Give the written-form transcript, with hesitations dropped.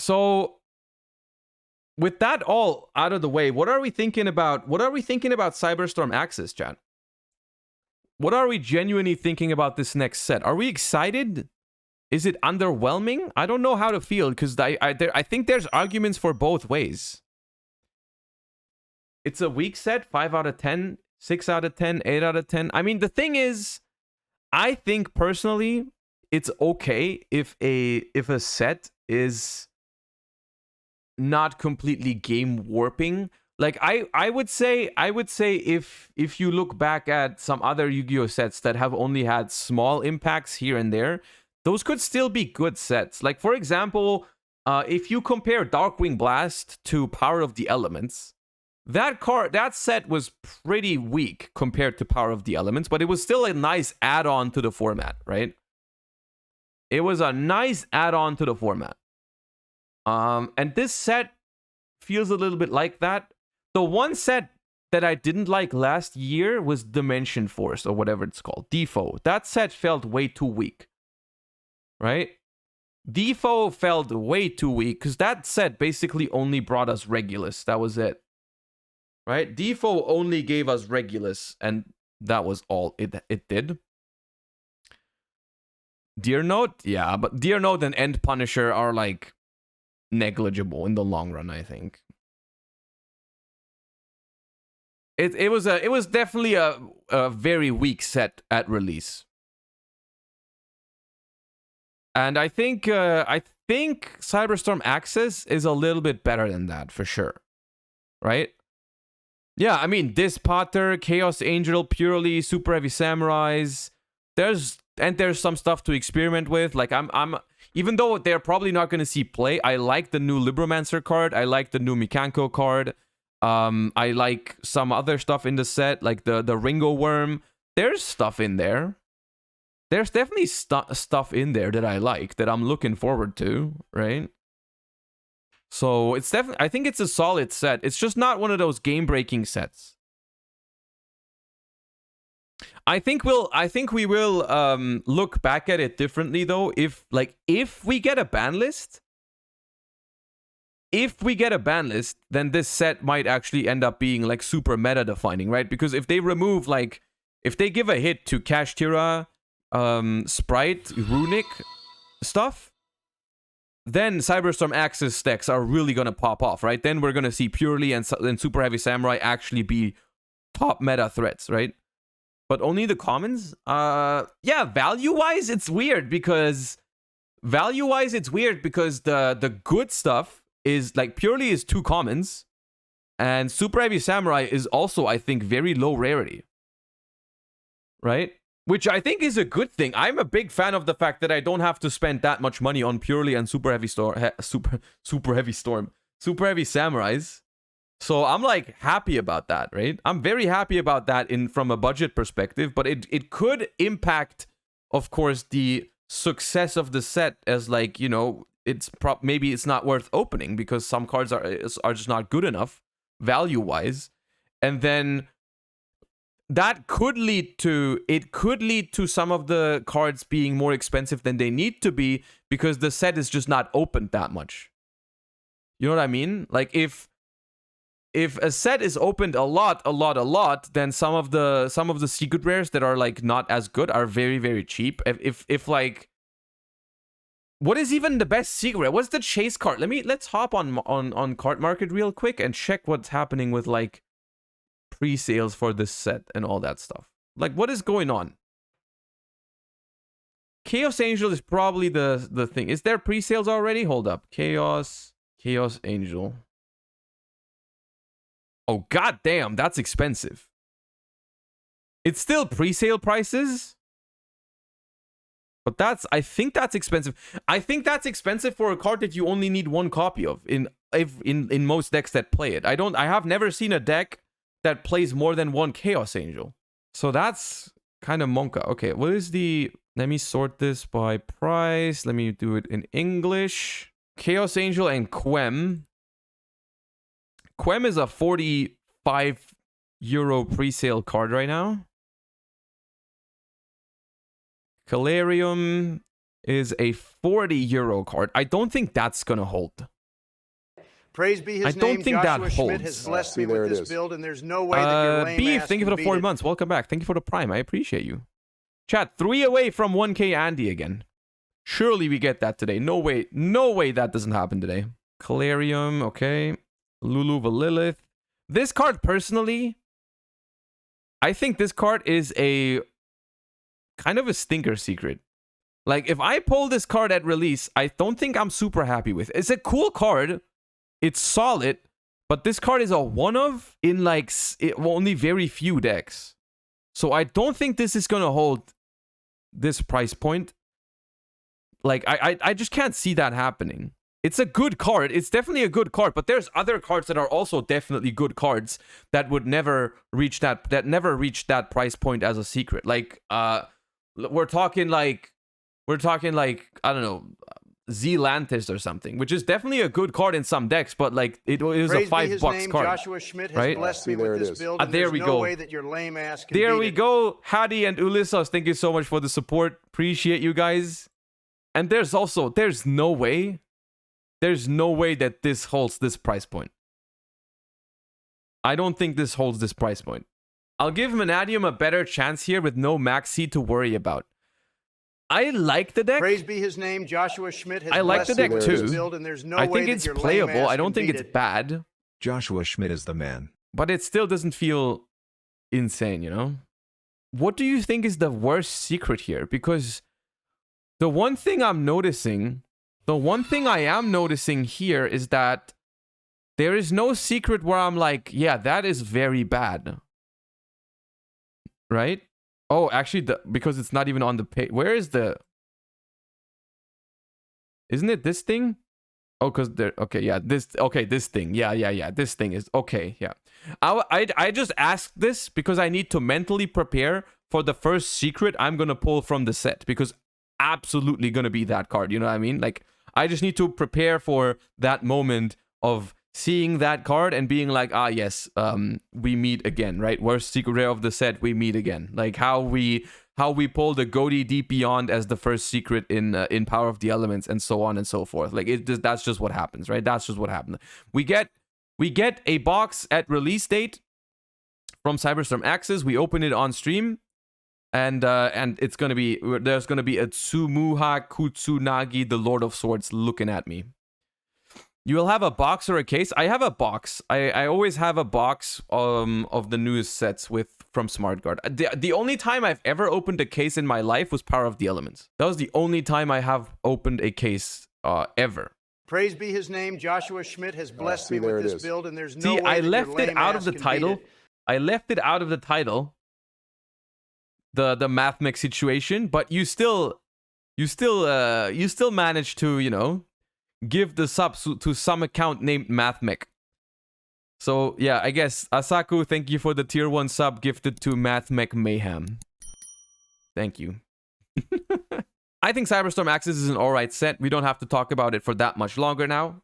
So with that all out of the way, what are we thinking about? What are we thinking about Cyberstorm Access, chat? What are we genuinely thinking about this next set? Are we excited? Is it underwhelming? I don't know how to feel because I think there's arguments for both ways. It's a weak set, 5 out of 10, 6 out of 10, 8 out of 10. I mean, the thing is, I think personally, it's okay if a set is not completely game warping. Like I would say if you look back at some other Yu-Gi-Oh sets that have only had small impacts here and there, those could still be good sets. Like for example, if you compare Darkwing Blast to Power of the Elements, that set was pretty weak compared to Power of the Elements, but it was still a nice add-on to the format, right? It was a nice add-on to the format. And this set feels a little bit like that. The one set that I didn't like last year was Dimension Force, or whatever it's called, Defo. That set felt way too weak, right? Defo felt way too weak, because that set basically only brought us Regulus. That was it, right? Defo only gave us Regulus, and that was all it did. Deer Note? Yeah, but Deer Note and End Punisher are like negligible in the long run, I think. It was definitely a very weak set at release. And I think Cyberstorm Access is a little bit better than that for sure. Right? Yeah, I mean, this Potter, Chaos Angel, Purely, Super Heavy Samurais, there's some stuff to experiment with. Like I'm even though they're probably not going to see play, I like the new Libromancer card. I like the new Mikanko card. I like some other stuff in the set, like the Ringo Worm. There's stuff in there. There's definitely stuff in there that I like, that I'm looking forward to, right? So it's definitely, I think it's a solid set. It's just not one of those game-breaking sets. I think we will look back at it differently though. If we get a ban list, then this set might actually end up being like super meta defining, right? Because if they remove if they give a hit to Kashtira, Sprite, Runic stuff, then Cyberstorm Access stacks are really gonna pop off, right? Then we're gonna see Purely and Super Heavy Samurai actually be top meta threats, right? But only the commons? Yeah, value-wise, it's weird because the good stuff is like Purely is 2 commons, and Super Heavy Samurai is also, I think, very low rarity, right? Which I think is a good thing. I'm a big fan of the fact that I don't have to spend that much money on Purely and Super Heavy Samurais. So I'm like happy about that, right? I'm very happy about that from a budget perspective, but it could impact, of course, the success of the set as like, you know, maybe it's not worth opening because some cards are just not good enough value-wise. And then that could lead to some of the cards being more expensive than they need to be because the set is just not opened that much. You know what I mean? Like if a set is opened a lot, then some of the secret rares that are like not as good are very, very cheap. If like, what is even the best secret? What's the chase card? Let's hop on Card Market real quick and check what's happening with like pre-sales for this set and all that stuff. Like, what is going on? Chaos Angel is probably the thing. Is there pre-sales already? Hold up. Chaos Angel. Oh, goddamn, that's expensive. It's still pre-sale prices, but I think that's expensive. I think that's expensive for a card that you only need 1 copy of in most decks that play it. I have never seen a deck that plays more than 1 Chaos Angel. So that's kind of monka. Okay, what is let me sort this by price. Let me do it in English. Chaos Angel and Quem. Quem is a 45 euro pre-sale card right now. Calarium is a 40 euro card. I don't think that's gonna hold. Praise be his I don't name. think Joshua that Schmidt holds. has blessed me with this build, and there's no way that your lame Beef, ass thank you for can the beat 4 it. months. Welcome back. Thank you for the Prime. I appreciate you. Chat, 3 away from 1K Andy again. Surely we get that today. No way. No way that doesn't happen today. Calarium, okay. Lulu Valilith. This card, personally, I think this card is a kind of a stinker secret. Like, if I pull this card at release, I don't think I'm super happy with it. It's a cool card. It's solid. But this card is a one-of in, like, only very few decks. So I don't think this is going to hold this price point. Like, I just can't see that happening. It's a good card. It's definitely a good card. But there's other cards that are also definitely good cards that would never reach that price point as a secret. Like, we're talking like, I don't know, Zealantis or something, which is definitely a good card in some decks, but like it is a $5 card. Joshua Schmidt has right? blessed me with this build, and There there's we no go. way that your lame ass can There beat we it. go. Hadi and Ulysses, thank you so much for the support. Appreciate you guys. And there's no way that this holds this price point. I don't think this holds this price point. I'll give Vanadium a better chance here with no max seed to worry about. I like the deck. Praise be his name. Joshua Schmidt has I like the deck too. Build, and there's no I way think that it's your lame playable. ass I don't can think beat it's it. bad. Joshua Schmidt is the man. But it still doesn't feel insane, you know? What do you think is the worst secret here? Because the one thing I am noticing here is that there is no secret where I'm like, yeah, that is very bad. Right? Oh, actually, because it's not even on the page. Where is the... Isn't it this thing? Oh, because there... Okay, yeah, this... Okay, this thing. Yeah. This thing is... Okay, yeah. I just asked this because I need to mentally prepare for the first secret I'm going to pull from the set. Because absolutely going to be that card. You know what I mean? Like, I just need to prepare for that moment of seeing that card and being like, ah, yes, we meet again, right? Worst secret rare of the set, we meet again. Like how we pull the Goaty Deep Beyond as the first secret in Power of the Elements and so on and so forth. Like that's just what happens, right? That's just what happened. We get a box at release date from Cyberstorm Access. We open it on stream. And there's gonna be a Tsumuha Kutsunagi, the Lord of Swords, looking at me. You will have a box or a case. I have a box. I always have a box of the newest sets from SmartGuard. The only time I've ever opened a case in my life was Power of the Elements. That was the only time I have opened a case ever. Praise be his name. Joshua Schmidt has blessed me with this build, and there's no way I that left your it lame out ass of the can title. beat it. I left it out of the title. The MathMech situation, but you still managed to, you know, give the sub to some account named MathMech. So yeah, I guess Asaku, thank you for the tier 1 sub gifted to MathMech Mayhem. Thank you. I think Cyberstorm Access is an alright set. We don't have to talk about it for that much longer now.